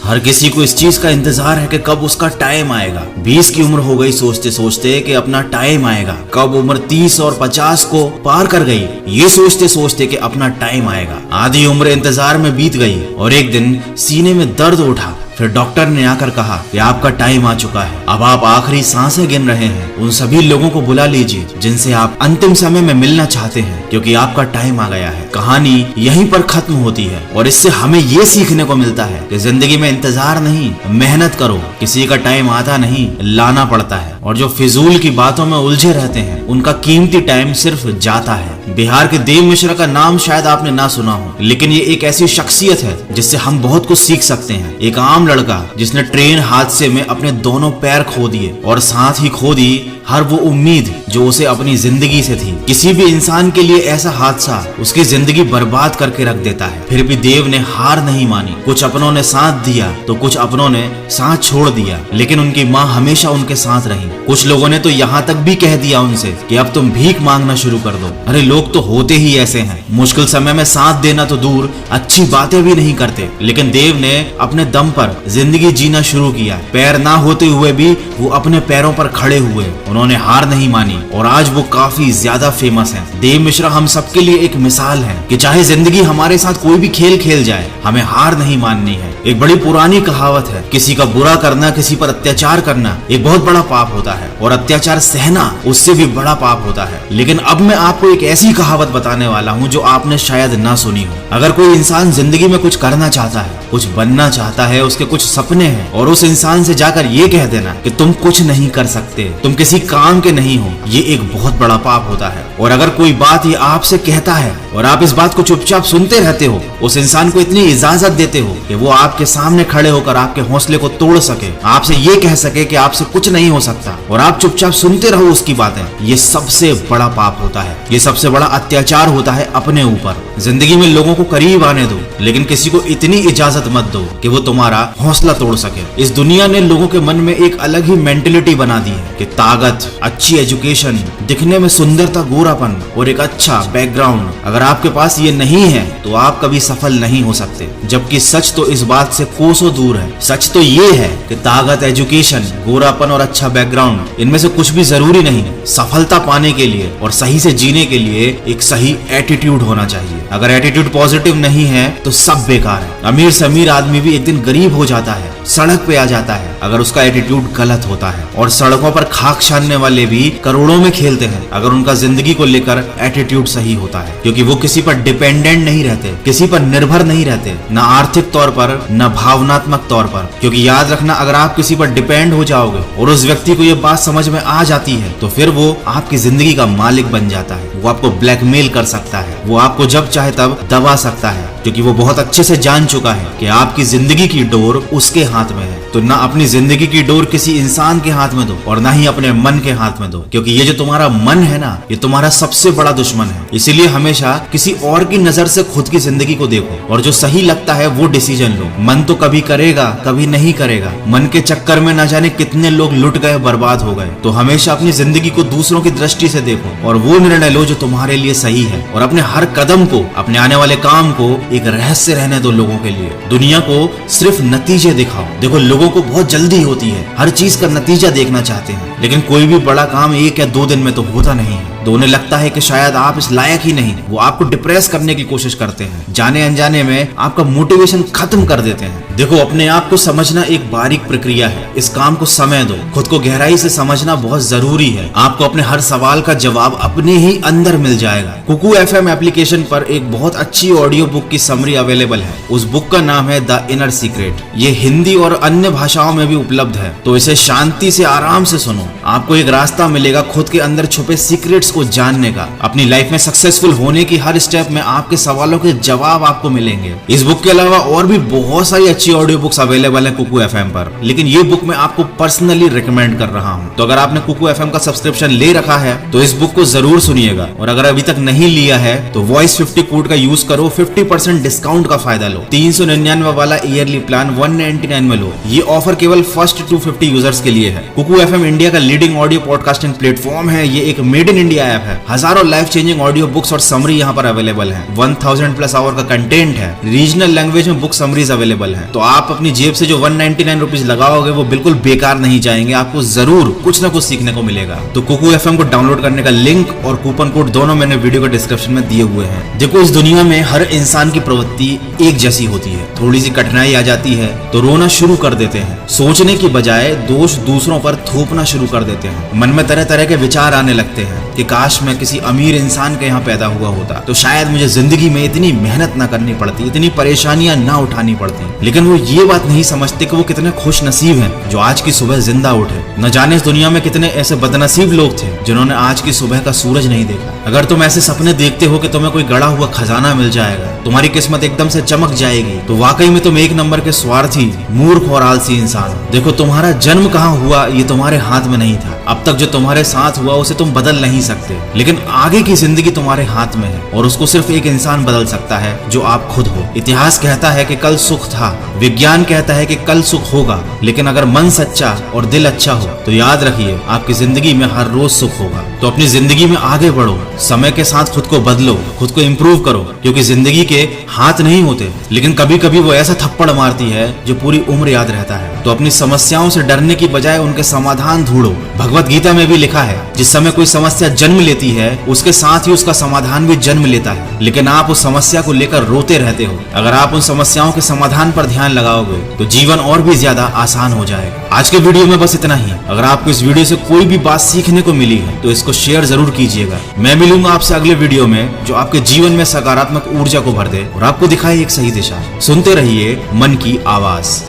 हर किसी को इस चीज का इंतजार है कि कब उसका टाइम आएगा। 20 की उम्र हो गई सोचते सोचते कि अपना टाइम आएगा। कब उम्र 30 और 50 को पार कर गई ये सोचते सोचते कि अपना टाइम आएगा। आधी उम्र इंतजार में बीत गई और एक दिन सीने में दर्द उठा। फिर डॉक्टर ने आकर कहा कि आपका टाइम आ चुका है, अब आप आखिरी सांसें गिन रहे हैं। उन सभी लोगों को बुला लीजिए जिनसे आप अंतिम समय में मिलना चाहते हैं, क्योंकि आपका टाइम आ गया है। कहानी यहीं पर खत्म होती है और इससे हमें ये सीखने को मिलता है कि जिंदगी में इंतजार नहीं, मेहनत करो। किसी का टाइम आता नहीं, लाना पड़ता है। और जो फिजूल की बातों में उलझे रहते हैं उनका कीमती टाइम सिर्फ जाता है। बिहार के देव मिश्रा का नाम शायद आपने ना सुना हो, लेकिन ये एक ऐसी शख्सियत है जिससे हम बहुत कुछ सीख सकते हैं। एक आम लड़का जिसने ट्रेन हादसे में अपने दोनों पैर खो दिए और साथ ही खो दी हर वो उम्मीद जो उसे अपनी जिंदगी से थी। किसी भी इंसान के लिए ऐसा हादसा उसकी जिंदगी बर्बाद करके रख देता है। फिर भी देव ने हार नहीं मानी। कुछ अपनों ने साथ दिया तो कुछ अपनों ने साथ छोड़ दिया, लेकिन उनकी माँ हमेशा उनके साथ रही। कुछ लोगों ने तो यहाँ तक भी कह दिया उनसे कि अब तुम भीख मांगना शुरू कर दो। अरे लोग तो होते ही ऐसे हैं, मुश्किल समय में साथ देना तो दूर, अच्छी बातें भी नहीं करते। लेकिन देव ने अपने दम पर जिंदगी जीना शुरू किया। पैर ना होते हुए भी वो अपने पैरों पर खड़े हुए। उन्होंने हार नहीं मानी और आज वो काफी ज्यादा फेमस हैं। देव मिश्रा हम सबके लिए एक मिसाल है कि चाहे जिंदगी हमारे साथ कोई भी खेल खेल जाए, हमें हार नहीं माननी है। एक बड़ी पुरानी कहावत है, किसी का बुरा करना, किसी पर अत्याचार करना एक बहुत बड़ा पाप होता है और अत्याचार सहना उससे भी बड़ा पाप होता है। लेकिन अब मैं आपको एक ऐसी कहावत बताने वाला हूँ जो आपने शायद ना सुनी हो। अगर कोई इंसान जिंदगी में कुछ करना चाहता है, कुछ बनना चाहता है, उसके कुछ सपने हैं, और उस इंसान से जाकर ये कह देना कि तुम कुछ नहीं कर सकते, तुम किसी काम के नहीं हो, ये एक बहुत बड़ा पाप होता है। और अगर कोई बात ये आपसे कहता है और आप इस बात को चुपचाप सुनते रहते हो, उस इंसान को इतनी इजाजत देते हो कि वो आपके सामने खड़े होकर आपके हौसले को तोड़ सके, आपसे ये कह सके कि आपसे कुछ नहीं हो सकता, और आप चुपचाप सुनते रहो उसकी बातें, ये सबसे बड़ा पाप होता है। ये सबसे बड़ा अत्याचार होता है अपने ऊपर। जिंदगी में लोगों को करीब आने दो, लेकिन किसी को इतनी इजाजत मत दो कि वो तुम्हारा हौसला तोड़ सके। इस दुनिया ने लोगों के मन में एक अलग ही मेंटेलिटी बना दी है कि ताकत, अच्छी एजुकेशन, दिखने में सुंदरता, गोरापन और एक अच्छा बैकग्राउंड, अगर आपके पास ये नहीं है तो आप कभी सफल नहीं हो सकते। जबकि सच तो इस बात से कोसों दूर है। सच तो ये है कि ताकत, एजुकेशन, गोरापन और अच्छा बैकग्राउंड, इनमें से कुछ भी जरूरी नहीं। सफलता पाने के लिए और सही से जीने के लिए एक सही एटीट्यूड होना चाहिए। अगर एटीट्यूड पॉजिटिव नहीं है तो सब बेकार है। अमीर से अमीर आदमी भी एक दिन गरीब हो जाता है, सड़क पे आ जाता है, अगर उसका एटीट्यूड गलत होता है। और सड़कों पर खाक छानने वाले भी करोड़ों में खेलते हैं अगर उनका जिंदगी को लेकर एटीट्यूड सही होता है, क्योंकि वो किसी पर डिपेंडेंट नहीं रहते, किसी पर निर्भर नहीं रहते, न आर्थिक तौर पर न भावनात्मक तौर पर। क्योंकि याद रखना, अगर आप किसी पर डिपेंड हो जाओगे और उस व्यक्ति को ये बात समझ में आ जाती है तो फिर वो आपकी जिंदगी का मालिक बन जाता है। वो आपको ब्लैकमेल कर सकता है, वो आपको जब चाहे तब दबा सकता है, क्योंकि वो बहुत अच्छे से जान चुका है कि आपकी जिंदगी की डोर उसके हाथ में है। तो ना अपनी जिंदगी की डोर किसी इंसान के हाथ में दो और ना ही अपने मन के हाथ में दो, क्योंकि ये जो तुम्हारा मन है ना, ये तुम्हारा सबसे बड़ा दुश्मन है। इसीलिए हमेशा किसी और की नजर से खुद की जिंदगी को देखो और जो सही लगता है वो डिसीजन लो। मन तो कभी करेगा, कभी नहीं करेगा। मन के चक्कर में न जाने कितने लोग लुट गए, बर्बाद हो गए। तो हमेशा अपनी जिंदगी को दूसरों की दृष्टि से देखो और वो निर्णय लो जो तुम्हारे लिए सही है। और अपने हर कदम को, अपने आने वाले काम को एक रहस्य रहने दो लोगों के लिए। दुनिया को सिर्फ नतीजे दिखाओ। देखो, लोगों को बहुत जल्दी होती है, हर चीज का नतीजा देखना चाहते हैं, लेकिन कोई भी बड़ा काम 1 या 2 दिन में तो होता नहीं है। तो उन्हें लगता है कि शायद आप इस लायक ही नहीं। वो आपको डिप्रेस करने की कोशिश करते हैं, जाने अनजाने में आपका मोटिवेशन खत्म कर देते हैं। देखो, अपने आप को समझना एक बारीक प्रक्रिया है। इस काम को समय दो। खुद को गहराई से समझना बहुत जरूरी है। आपको अपने हर सवाल का जवाब अपने ही अंदर मिल जाएगा। कुकू FM एप्लीकेशन पर एक बहुत अच्छी ऑडियो बुक की समरी अवेलेबल है। उस बुक का नाम है द इनर सीक्रेट। ये हिंदी और अन्य भाषाओं में भी उपलब्ध है, तो इसे शांति से आराम से सुनो। आपको एक रास्ता मिलेगा खुद के अंदर छुपे सीक्रेट्स को जानने का। अपनी लाइफ में सक्सेसफुल होने की हर स्टेप में आपके सवालों के जवाब आपको मिलेंगे। इस बुक के अलावा और भी बहुत सारी अच्छी ऑडियो बुक्स अवेलेबल है कुकू FM पर, लेकिन ये बुक मैं आपको पर्सनली रिकमेंड कर रहा हूँ। तो अगर आपने कुकू FM का सब्सक्रिप्शन ले रखा है तो इस बुक को जरूर सुनिएगा, और अगर अभी तक नहीं लिया है तो वॉइस 50 कोड का यूज करो, 50% डिस्काउंट का फायदा लो। 399 वाला ईयरली प्लान 199 में लो। ये ऑफर केवल फर्स्ट 250 यूजर्स के लिए है। कुकू FM इंडिया का लीडिंग ऑडियो पॉडकास्टिंग प्लेटफॉर्म है। ये एक मेड इन इंडिया बढ़िया ऐप है। हजारों लाइफ चेंजिंग ऑडियो बुक्स और समरी यहाँ पर अवेलेबल है। 1000+ आवर का कंटेंट है। रीजनल लैंग्वेज में बुक समरीज अवेलेबल है। तो आप अपनी जेब से जो 199 रुपीज लगाओगे वो बिल्कुल बेकार नहीं जाएंगे, आपको जरूर कुछ ना कुछ सीखने को मिलेगा। तो कुकू FM को डाउनलोड करने का लिंक और कूपन कोड दोनों मैंने वीडियो के डिस्क्रिप्शन में दिए हुए हैं। देखो, इस दुनिया में हर इंसान की प्रवृत्ति एक जैसी होती है। थोड़ी सी कठिनाई आ जाती है तो रोना शुरू कर देते हैं। सोचने की बजाय दोष दूसरों पर थोपना शुरू कर देते हैं। मन में तरह तरह के विचार आने लगते हैं कि काश मैं किसी अमीर इंसान के यहाँ पैदा हुआ होता तो शायद मुझे जिंदगी में इतनी मेहनत ना करनी पड़ती, इतनी परेशानियां ना उठानी पड़ती। लेकिन वो ये बात नहीं समझते कि वो कितने खुश नसीब हैं जो आज की सुबह जिंदा उठे। न जाने इस दुनिया में कितने ऐसे बदनसीब लोग थे जिन्होंने आज की सुबह का सूरज नहीं देखा। अगर तुम ऐसे सपने देखते हो कि तुम्हें कोई गड़ा हुआ खजाना मिल जाएगा, तुम्हारी किस्मत एकदम से चमक जाएगी, तो वाकई में तुम एक नंबर के स्वार्थी, मूर्ख और आलसी इंसान हो। देखो, तुम्हारा जन्म कहाँ हुआ ये तुम्हारे हाथ में नहीं था। अब तक जो तुम्हारे साथ हुआ उसे तुम बदल नहीं सकते, लेकिन आगे की जिंदगी तुम्हारे हाथ में है और उसको सिर्फ एक इंसान बदल सकता है जो आप खुद हो। इतिहास कहता है कि कल सुख था, विज्ञान कहता है कि कल सुख होगा, लेकिन अगर मन सच्चा और दिल अच्छा हो तो याद रखिए आपकी जिंदगी में हर रोज सुख होगा। तो अपनी जिंदगी में आगे बढ़ो, समय के साथ खुद को बदलो, खुद को इम्प्रूव करो, क्योंकि जिंदगी के हाथ नहीं होते, लेकिन कभी कभी वो ऐसा थप्पड़ मारती है जो पूरी उम्र याद रहता है। तो अपनी समस्याओं से डरने की बजाय उनके समाधान ढूंढो। भगवत गीता में भी लिखा है, जिस समय कोई समस्या जन्म लेती है उसके साथ ही उसका समाधान भी जन्म लेता है, लेकिन आप उस समस्या को लेकर रोते रहते हो। अगर आप उन समस्याओं के समाधान पर ध्यान लगाओगे तो जीवन और भी ज्यादा आसान हो जाएगा। आज के वीडियो में बस इतना ही। अगर आपको इस वीडियो से कोई भी बात सीखने को मिली है तो इसको शेयर जरूर कीजिएगा। मैं मिलूंगा आपसे अगले वीडियो में जो आपके जीवन में सकारात्मक ऊर्जा को भर दे और आपको दिखाए एक सही दिशा। सुनते रहिए मन की आवाज।